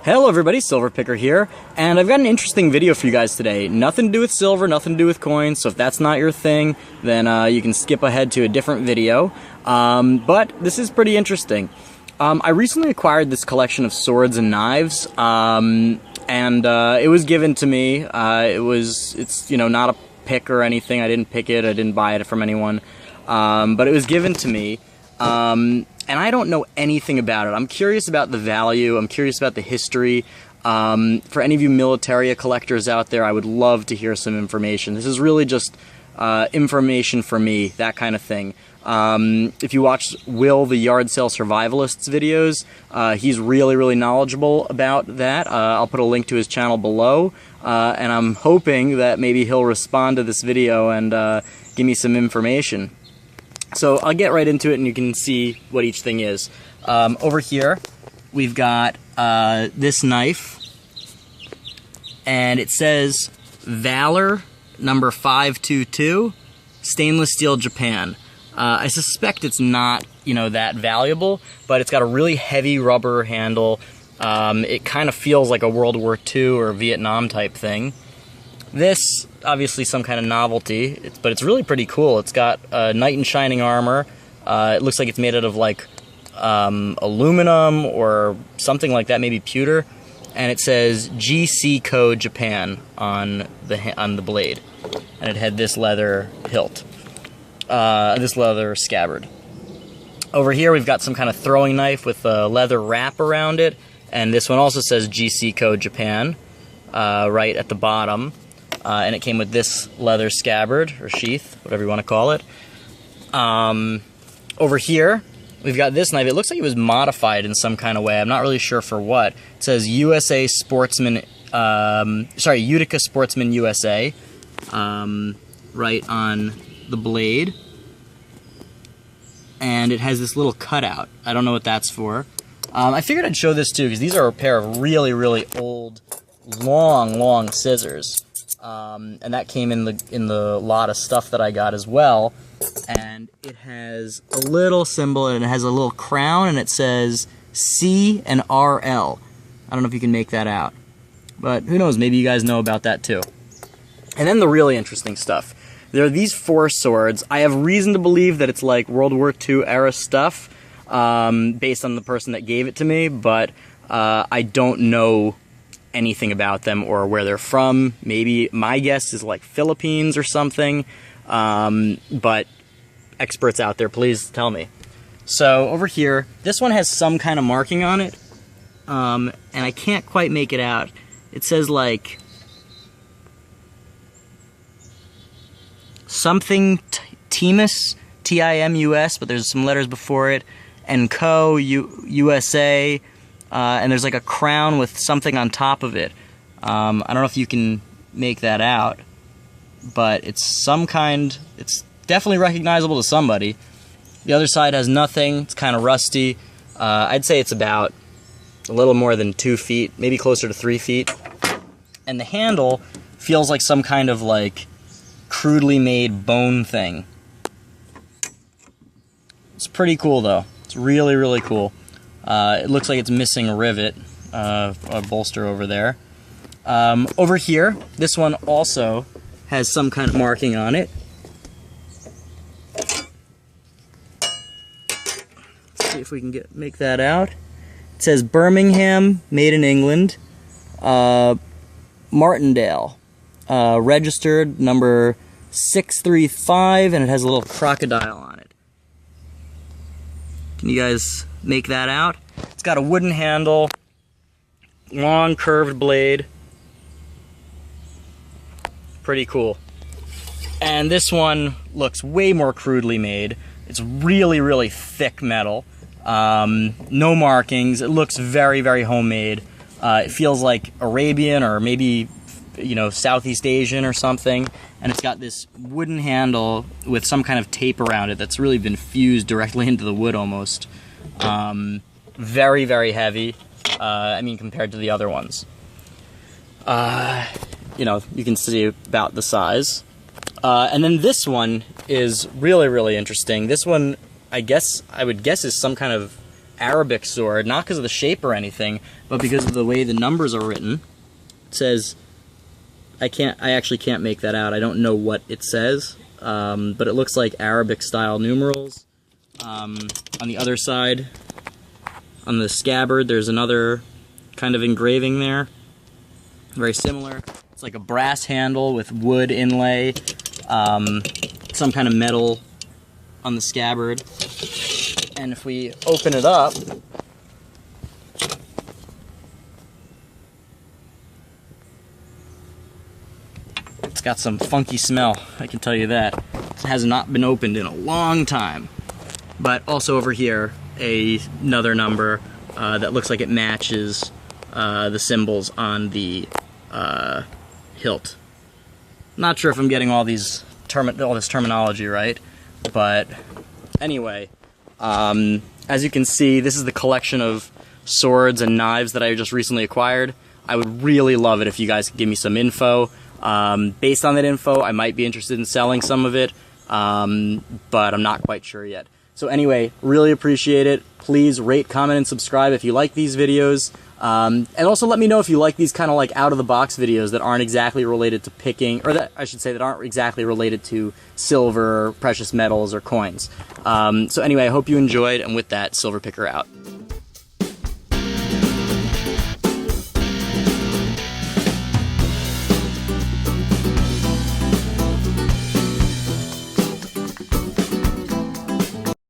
Hello everybody, Silver Picker here, and I've got an interesting video for you guys today. Nothing to do with silver, nothing to do with coins, so if that's not your thing, then you can skip ahead to a different video. But this is pretty interesting. I recently acquired this collection of swords and knives, and it was given to me. It's not a pick or anything. I didn't pick it, I didn't buy it from anyone, but it was given to me. And I don't know anything about it. I'm curious about the value, I'm curious about the history. For any of you militaria collectors out there, I would love to hear some information. This is really just information for me, that kind of thing. If you watch Will, the Yard Sale Survivalist's videos, he's really knowledgeable about that. I'll put a link to his channel below, and I'm hoping that maybe he'll respond to this video and give me some information. So I'll get right into it and you can see what each thing is. Over here, we've got this knife, and it says Valor number 522, stainless steel, Japan. I suspect it's not, that valuable, but it's got a really heavy rubber handle. It kind of feels like a World War II or Vietnam type thing. This, obviously some kind of novelty, but it's really pretty cool. It's got knight in shining armor. It looks like it's made out of like aluminum or something like that, maybe pewter. And it says GC Code Japan on the blade. And it had this leather hilt, this leather scabbard. Over here we've got some kind of throwing knife with a leather wrap around it. And this one also says GC Code Japan, right at the bottom. And it came with this leather scabbard, or sheath, whatever you want to call it. Over here, we've got this knife. It looks like it was modified in some kind of way. I'm not really sure for what. It says USA Sportsman, Utica Sportsman USA, right on the blade. And it has this little cutout. I don't know what that's for. I figured I'd show this too, because these are a pair of really old, long scissors. And that came in the lot of stuff that I got as well. And it has a little symbol, and it has a little crown, and it says C and RL. I don't know if you can make that out, but who knows, maybe you guys know about that too. And then the really interesting stuff. There are these 4 swords. I have reason to believe that it's like World War II era stuff, based on the person that gave it to me, but I don't know anything about them or where they're from. Maybe my guess is like Philippines or something, but experts out there, please tell me. So over here, this one has some kind of marking on it, and I can't quite make it out. It says like something Timus, T-I-M-U-S, but there's some letters before it, and Co, USA, and there's like a crown with something on top of it. I don't know if you can make that out, but it's some kind, it's definitely recognizable to somebody. The other side has nothing, it's kind of rusty. I'd say it's about a little more than 2 feet, maybe closer to 3 feet. And the handle feels like some kind of like crudely made bone thing. It's pretty cool though, it's really cool. It looks like it's missing a rivet, a bolster over there. Over here, this one also has some kind of marking on it. Let's see if we can make that out. It says Birmingham, made in England, Martindale, registered number 635, and it has a little crocodile on it. Can you guys make that out? It's got a wooden handle, long curved blade. Pretty cool. And this one looks way more crudely made. It's really thick metal. No markings. It looks very homemade. It feels like Arabian or maybe, Southeast Asian or something. And it's got this wooden handle with some kind of tape around it that's really been fused directly into the wood almost. Very heavy, compared to the other ones. You can see about the size. And then this one is really interesting. This one, I would guess is some kind of Arabic sword, not because of the shape or anything, but because of the way the numbers are written. It says, I actually can't make that out. I don't know what it says, but it looks like Arabic style numerals. On the other side, on the scabbard, there's another kind of engraving there. Very similar. It's like a brass handle with wood inlay, some kind of metal on the scabbard. And if we open it up, it's got some funky smell, I can tell you that. It has not been opened in a long time. But also over here, another number that looks like it matches the symbols on the hilt. Not sure if I'm getting all this terminology right, but anyway, as you can see, this is the collection of swords and knives that I just recently acquired. I would really love it if you guys could give me some info. Based on that info, I might be interested in selling some of it, but I'm not quite sure yet. So anyway, really appreciate it. Please rate, comment, and subscribe if you like these videos. And also let me know if you like these kind of like out-of-the-box videos that aren't exactly related to picking, or that I should say that aren't exactly related to silver, precious metals, or coins. So anyway, I hope you enjoyed, and with that, Silver Picker out.